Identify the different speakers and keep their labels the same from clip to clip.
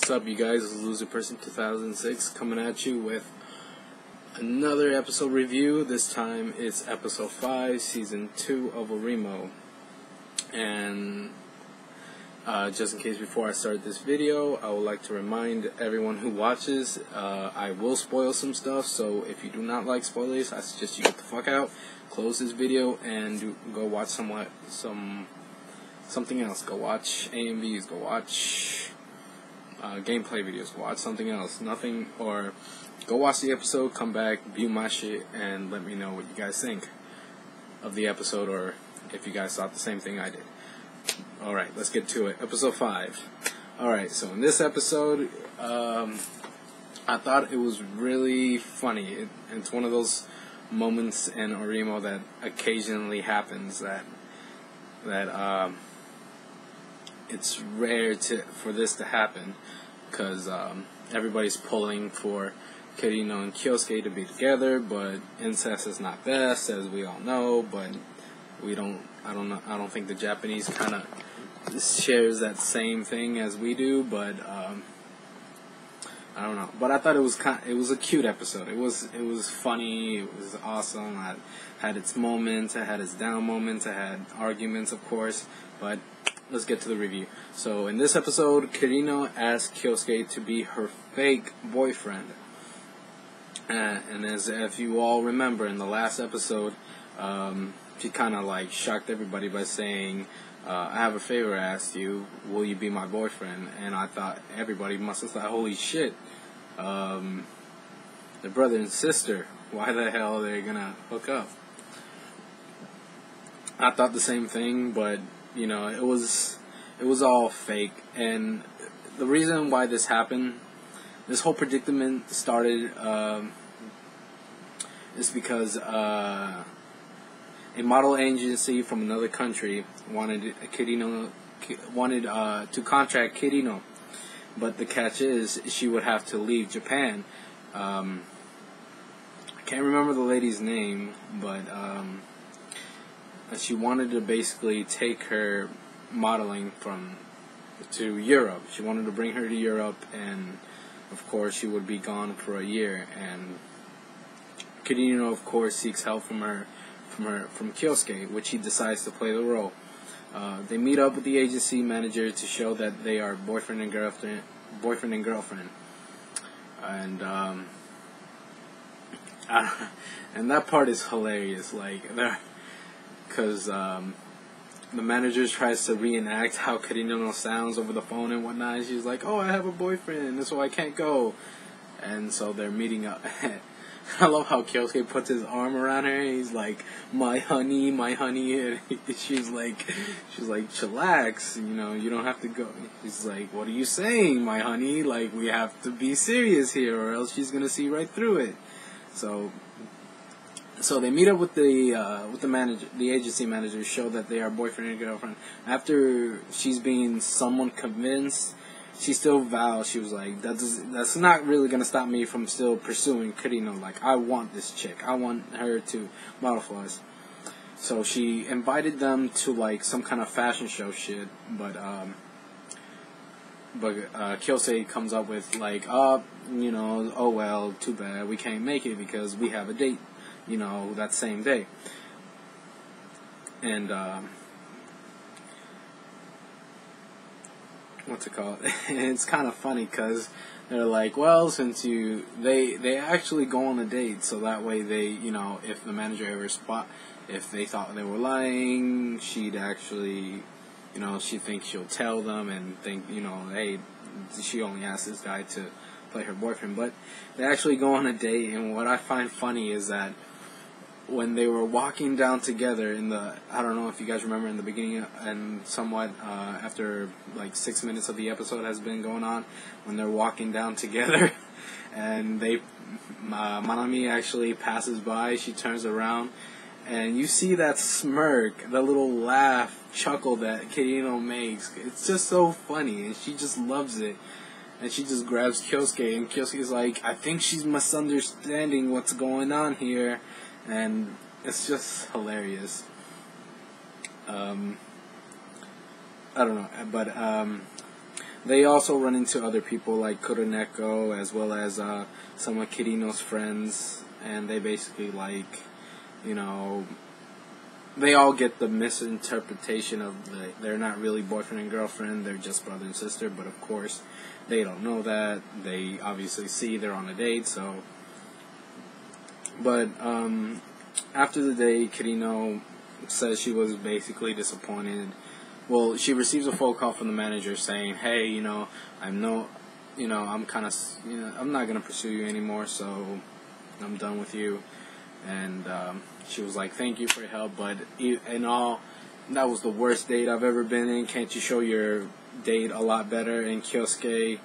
Speaker 1: What's up, you guys? This is Loser Person 2006 coming at you with another episode review. This time it's episode 5, season 2 of Oreimo. And just in case before I start this video, I would like to remind everyone who watches, I will spoil some stuff. So if you do not like spoilers, I suggest you get the fuck out, close this video, and go watch something else. Go watch AMVs. Go watch gameplay videos. Go watch something else. Nothing, or go watch the episode, come back, view my shit, and let me know what you guys think of the episode, or if you guys thought the same thing I did. Alright, let's get to it. Episode 5. Alright, so in this episode, I thought it was really funny. It's one of those moments in Oreimo that occasionally happens that it's rare for this to happen, because everybody's pulling for Kirino and Kyosuke to be together, but incest is not best, as we all know. But I don't think the Japanese kind of shares that same thing as we do. But I don't know. But I thought it was a cute episode. It was funny. It was awesome. It had its moments. It had its down moments. It had arguments, of course. But let's get to the review. So in this episode, Kirino asked Kyosuke to be her fake boyfriend. And as if you all remember, in the last episode, she kind of like shocked everybody by saying, I have a favor to ask you, will you be my boyfriend? And I thought everybody must have thought, holy shit, they're brother and sister. Why the hell are they gonna hook up? I thought the same thing, but you know, it was all fake. And the reason why this happened, this whole predicament started, is because a model agency from another country wanted to contract Kirino, but the catch is she would have to leave Japan. I can't remember the lady's name, but she wanted to basically take her modeling to Europe. She wanted to bring her to Europe, and of course she would be gone for a year. And Kirino, of course, seeks help from Kyosuke, which he decides to play the role. They meet up with the agency manager to show that they are boyfriend and girlfriend, and that part is hilarious. Like, because the manager tries to reenact how Kirino sounds over the phone and whatnot, and she's like, oh, I have a boyfriend, so I can't go. And so they're meeting up. I love how Kyosuke puts his arm around her, and he's like, my honey, and she's like, chillax, you know, you don't have to go. He's like, what are you saying, my honey? Like, we have to be serious here, or else she's gonna see right through it. So they meet up with the manager, the agency manager, show that they are boyfriend and girlfriend. After she's being somewhat convinced, she still vows, she was like, that's not really gonna stop me from still pursuing Kirino. Like, I want this chick. I want her to model for us. So she invited them to like some kind of fashion show shit, but Kyosuke comes up with like, you know, oh well, too bad, we can't make it because we have a date, you know, that same day. And what's it called? It's kind of funny because they're like, well, since they actually go on a date, so that way they, you know, if the manager ever if they thought they were lying, she'd actually, you know, she thinks she'll tell them and think, you know, hey, she only asked this guy to play her boyfriend. But they actually go on a date, and what I find funny is that when they were walking down together I don't know if you guys remember in the beginning and somewhat after like 6 minutes of the episode has been going on, when they're walking down together and Manami actually passes by, she turns around and you see that smirk, that little laugh, chuckle that Kirino makes. It's just so funny, and she just loves it. And she just grabs Kyosuke, and Kyosuke's like, I think she's misunderstanding what's going on here. And it's just hilarious. I don't know, but they also run into other people like Kuroneko, as well as some of Kirino's friends, and they basically you know, they all get the misinterpretation of they're not really boyfriend and girlfriend, they're just brother and sister, but of course they don't know that. They obviously see they're on a date, so. But after the date, Kirino says she was basically disappointed. Well, she receives a phone call from the manager saying, "Hey, I'm kind of, I'm not gonna pursue you anymore, so I'm done with you." And she was like, "Thank you for your help, but in all, that was the worst date I've ever been in. Can't you show your date a lot better?" And Kyosuke,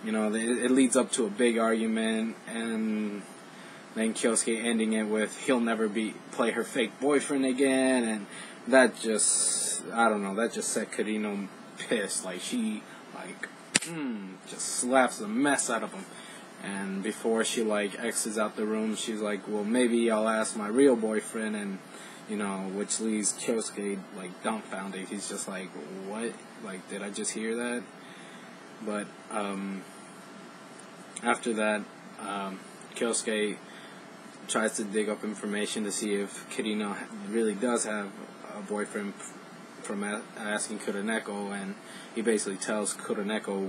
Speaker 1: it leads up to a big argument, and then Kyosuke ending it with, "He'll never play her fake boyfriend again," and that just, I don't know, that just set Kirino pissed. She, just slaps the mess out of him. And before she, exits out the room, she's like, "Well, maybe I'll ask my real boyfriend," and, which leaves Kyosuke, dumbfounded. He's just like, "What? Did I just hear that?" But, after that, Kyosuke tries to dig up information to see if Kirino really does have a boyfriend from asking Kuroneko, and he basically tells Kuroneko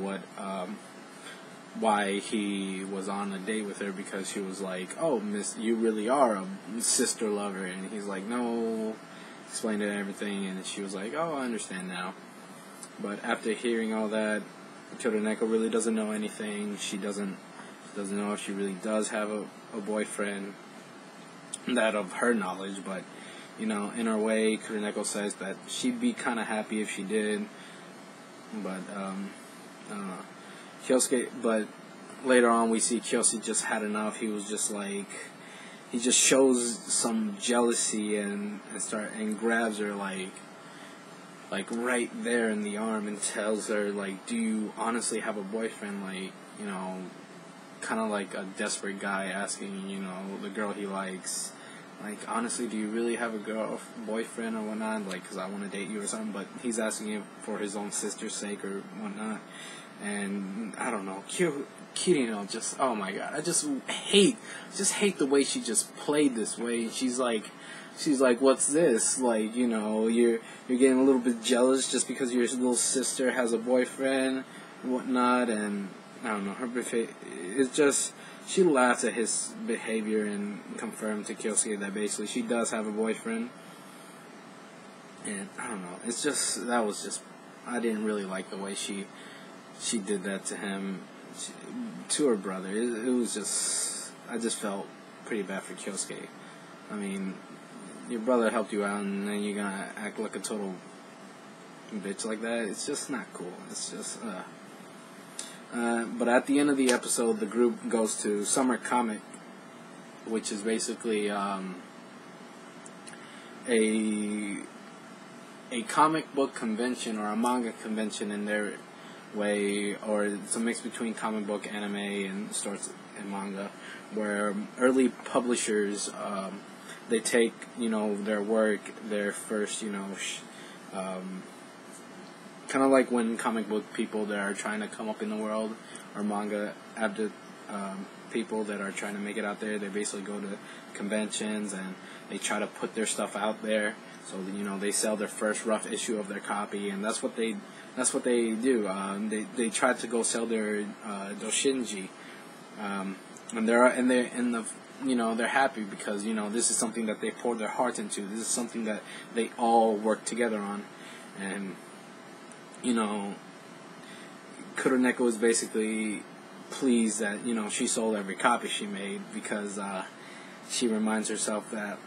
Speaker 1: why he was on a date with her, because she was like, "Oh, miss, you really are a sister lover," and he's like, "No," explained it everything, and she was like, "Oh, I understand now." But after hearing all that, Kuroneko really doesn't know anything. She doesn't know if she really does have a boyfriend, that of her knowledge, but in her way, Kuroneko says that she'd be kind of happy if she did. But Kyosuke, but later on we see Kyosuke just had enough. He was just he just shows some jealousy and grabs her right there in the arm and tells her, "Do you honestly have a boyfriend?" Kind of like a desperate guy asking, the girl he likes, "Honestly, do you really have a boyfriend or whatnot? Because I want to date you or something." But he's asking it for his own sister's sake or whatnot. And I don't know, Kirino just, oh my god, I just hate the way she just played this way. She's like, "What's this? You're getting a little bit jealous just because your little sister has a boyfriend and whatnot." And I don't know, it's just, she laughed at his behavior and confirmed to Kyosuke that basically she does have a boyfriend. And I don't know, I didn't really like the way she did that to him, to her brother. It was just, I just felt pretty bad for Kyosuke. I mean, your brother helped you out, and then you're gonna act like a total bitch like that. It's just not cool. It's just, but at the end of the episode, the group goes to Summer Comic, which is basically a comic book convention, or a manga convention in their way, or it's a mix between comic book, anime, and stories and manga, where early publishers, they take, their work, their first, kind of like when comic book people that are trying to come up in the world, or manga people that are trying to make it out there, they basically go to conventions and they try to put their stuff out there. So they sell their first rough issue of their copy, and that's what they do. They try to go sell their doshinji, and they're happy because this is something that they poured their hearts into. This is something that they all work together on, and Kuroneko is basically pleased that she sold every copy she made, because she reminds herself that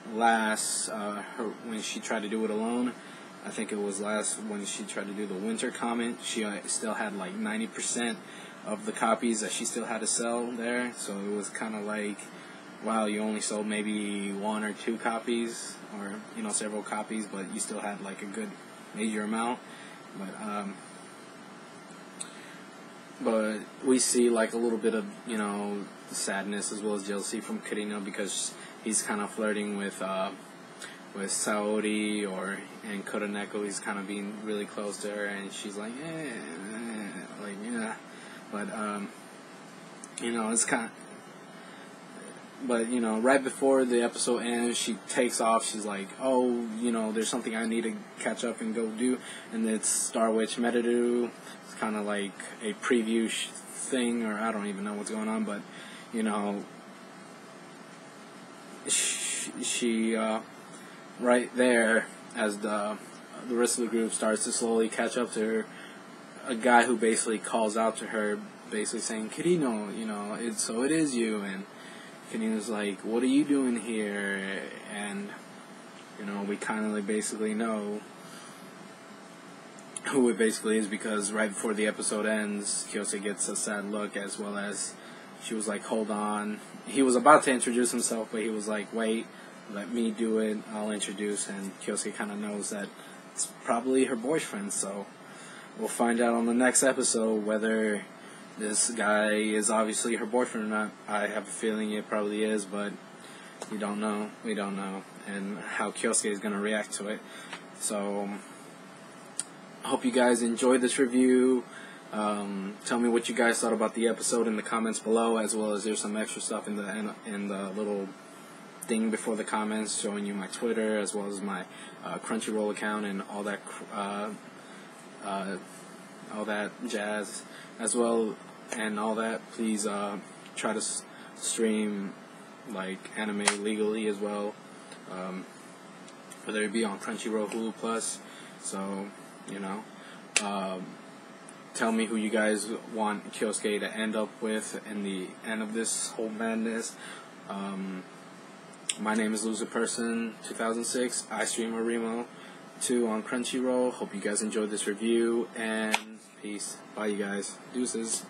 Speaker 1: when she tried to do it alone, I think it was when she tried to do the winter comment, she still had 90% of the copies that she still had to sell there. So it was kind of like, wow, you only sold maybe one or two copies, or several copies, but you still had a good major amount. But we see a little bit of sadness as well as jealousy from Kirino, because he's kind of flirting with Saori and Kuroneko. He's kind of being really close to her, and she's like, But it's kind of. But, right before the episode ends, she takes off. She's like, oh, there's something I need to catch up and go do. And it's Star Witch Metaru. It's kind of like a preview thing, or I don't even know what's going on. But, she right there, as the rest of the group starts to slowly catch up to her, a guy who basically calls out to her, basically saying, Kirino, it is you. And Kenina's like, what are you doing here? And, we kind of basically know who it basically is, because right before the episode ends, Kyosuke gets a sad look, as well as she was like, hold on. He was about to introduce himself, but he was like, wait, let me do it, I'll introduce. And Kyosuke kind of knows that it's probably her boyfriend, so we'll find out on the next episode whether this guy is obviously her boyfriend or not. I have a feeling it probably is, but we don't know, and how Kyosuke is going to react to it. So, I hope you guys enjoyed this review. Tell me what you guys thought about the episode in the comments below, as well as there's some extra stuff in the little thing before the comments showing you my Twitter, as well as my Crunchyroll account and all that jazz, as well, and all that. Please try to stream like anime legally as well, whether it be on Crunchyroll, Hulu Plus. So tell me who you guys want Kyosuke to end up with in the end of this whole madness. My name is LoserPerson2006. I stream Oreimo 2 on Crunchyroll. Hope you guys enjoyed this review, and peace. Bye, you guys. Deuces.